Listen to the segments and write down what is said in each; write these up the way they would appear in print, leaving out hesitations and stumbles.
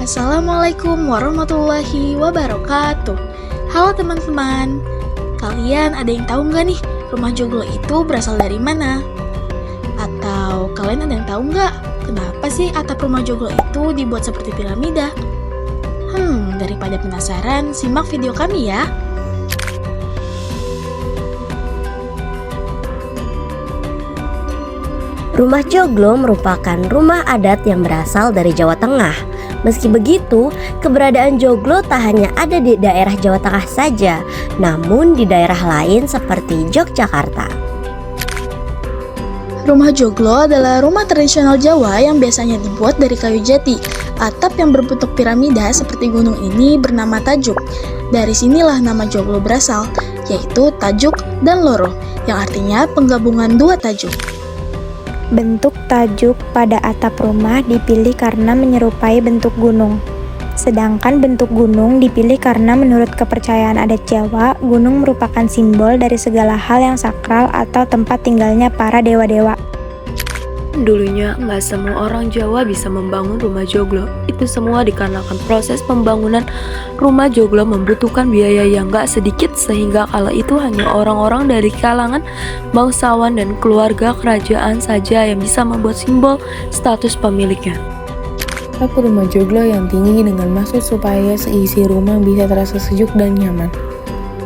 Assalamualaikum warahmatullahi wabarakatuh. Halo teman-teman, kalian ada yang tahu nggak nih rumah joglo itu berasal dari mana? Atau kalian ada yang tahu nggak kenapa sih atap rumah joglo itu dibuat seperti piramida? Daripada penasaran, simak video kami ya. Rumah joglo merupakan rumah adat yang berasal dari Jawa Tengah. Meski begitu, keberadaan joglo tak hanya ada di daerah Jawa Tengah saja, namun di daerah lain seperti Yogyakarta. Rumah joglo adalah rumah tradisional Jawa yang biasanya dibuat dari kayu jati. Atap yang berbentuk piramida seperti gunung ini bernama tajuk. Dari sinilah nama joglo berasal, yaitu tajuk dan loro, yang artinya penggabungan dua tajuk. Bentuk tajuk pada atap rumah dipilih karena menyerupai bentuk gunung. Sedangkan bentuk gunung dipilih karena menurut kepercayaan adat Jawa, gunung merupakan simbol dari segala hal yang sakral atau tempat tinggalnya para dewa-dewa. Dulunya, nggak semua orang Jawa bisa membangun rumah joglo. Itu semua dikarenakan proses pembangunan rumah joglo membutuhkan biaya yang nggak sedikit, sehingga kala itu hanya orang-orang dari kalangan bangsawan dan keluarga kerajaan saja yang bisa membuat simbol status pemiliknya. Atap rumah joglo yang tinggi dengan maksud supaya seisi rumah bisa terasa sejuk dan nyaman.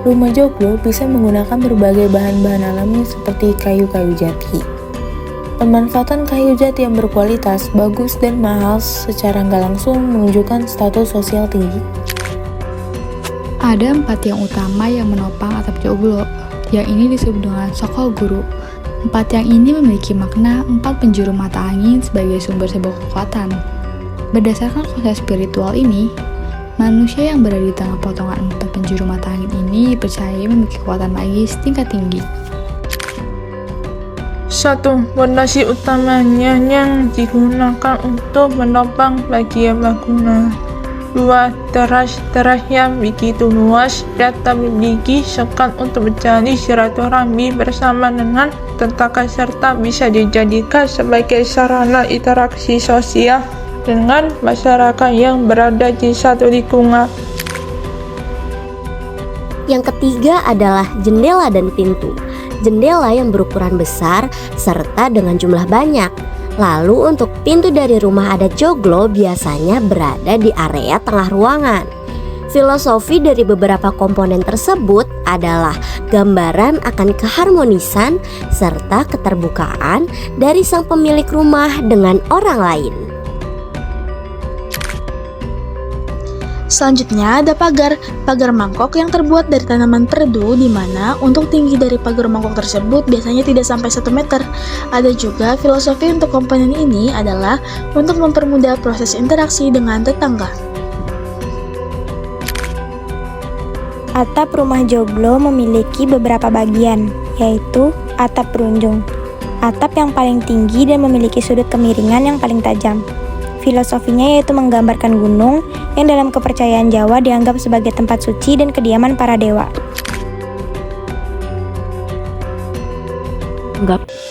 Rumah joglo bisa menggunakan berbagai bahan-bahan alami seperti kayu-kayu jati. Pemanfaatan kayu jati yang berkualitas, bagus, dan mahal secara nggak langsung menunjukkan status sosial tinggi. Ada 4 tiang utama yang menopang atap joglo, yang ini disebut dengan sokol guru. 4 tiang ini memiliki makna 4 penjuru mata angin sebagai sumber sebuah kekuatan. Berdasarkan konsep spiritual ini, manusia yang berada di tengah potongan 4 penjuru mata angin ini dipercaya memiliki kekuatan magis tingkat tinggi. 1. Fondasi utamanya yang digunakan untuk menopang bagian bangunan. 2. Teras yang begitu luas dan memiliki sekat untuk menjalin silaturahmi bersama dengan tetangga serta bisa dijadikan sebagai sarana interaksi sosial dengan masyarakat yang berada di satu lingkungan. Yang ketiga adalah jendela dan pintu. Jendela yang berukuran besar serta dengan jumlah banyak. Lalu untuk pintu dari rumah adat joglo biasanya berada di area tengah ruangan. Filosofi dari beberapa komponen tersebut adalah gambaran akan keharmonisan serta keterbukaan dari sang pemilik rumah dengan orang lain. Selanjutnya ada pagar mangkok yang terbuat dari tanaman perdu, di mana untuk tinggi dari pagar mangkok tersebut biasanya tidak sampai 1 meter. Ada juga filosofi untuk komponen ini adalah untuk mempermudah proses interaksi dengan tetangga. Atap rumah joglo memiliki beberapa bagian, yaitu atap berunjung. Atap yang paling tinggi dan memiliki sudut kemiringan yang paling tajam. Filosofinya yaitu menggambarkan gunung yang dalam kepercayaan Jawa dianggap sebagai tempat suci dan kediaman para dewa.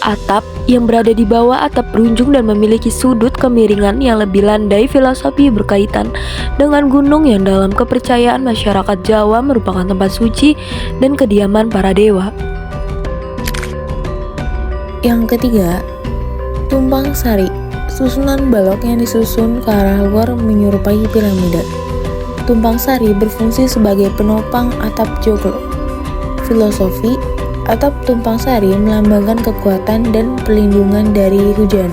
Atap yang berada di bawah atap berunjung dan memiliki sudut kemiringan yang lebih landai. Filosofi berkaitan dengan gunung yang dalam kepercayaan masyarakat Jawa merupakan tempat suci dan kediaman para dewa. Yang ketiga, tumpang sari. Susunan balok yang disusun ke arah luar menyerupai piramida. Tumpang sari berfungsi sebagai penopang atap joglo. Filosofi, atap tumpang sari melambangkan kekuatan dan perlindungan dari hujan.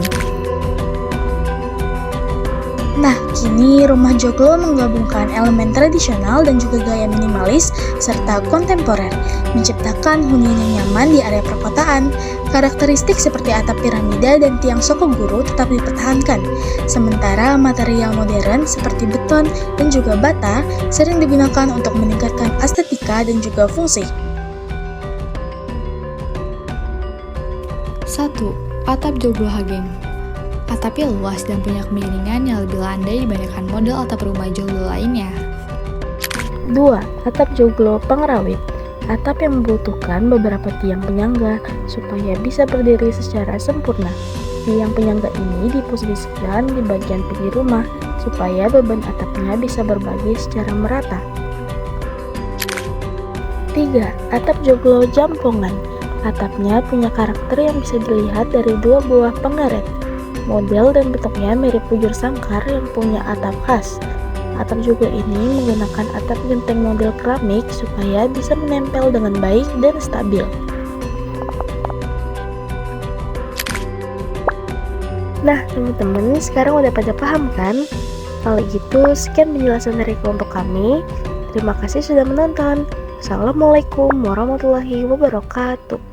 Nah, kini rumah joglo menggabungkan elemen tradisional dan juga gaya minimalis serta kontemporer, menciptakan hunian yang nyaman di area perkotaan. Karakteristik seperti atap piramida dan tiang sokoguru tetap dipertahankan, sementara material modern seperti beton dan juga bata sering digunakan untuk meningkatkan estetika dan juga fungsi. 1. Atap joglo hageng. Atapnya luas dan punya kemiringan yang lebih landai dibandingkan model atap rumah joglo lainnya. 2. Atap joglo pengerawit. Atap yang membutuhkan beberapa tiang penyangga supaya bisa berdiri secara sempurna. Tiang penyangga ini diposisikan di bagian pinggir rumah supaya beban atapnya bisa berbagi secara merata. 3. Atap joglo jampongan. Atapnya punya karakter yang bisa dilihat dari dua buah pengaret. Model dan bentuknya mirip bujur sangkar yang punya atap khas. Atap joglo ini menggunakan atap genteng model keramik supaya bisa menempel dengan baik dan stabil. Nah, teman-teman sekarang udah pada paham kan? Kalau gitu, sekian penjelasan dari kelompok kami. Terima kasih sudah menonton. Assalamualaikum warahmatullahi wabarakatuh.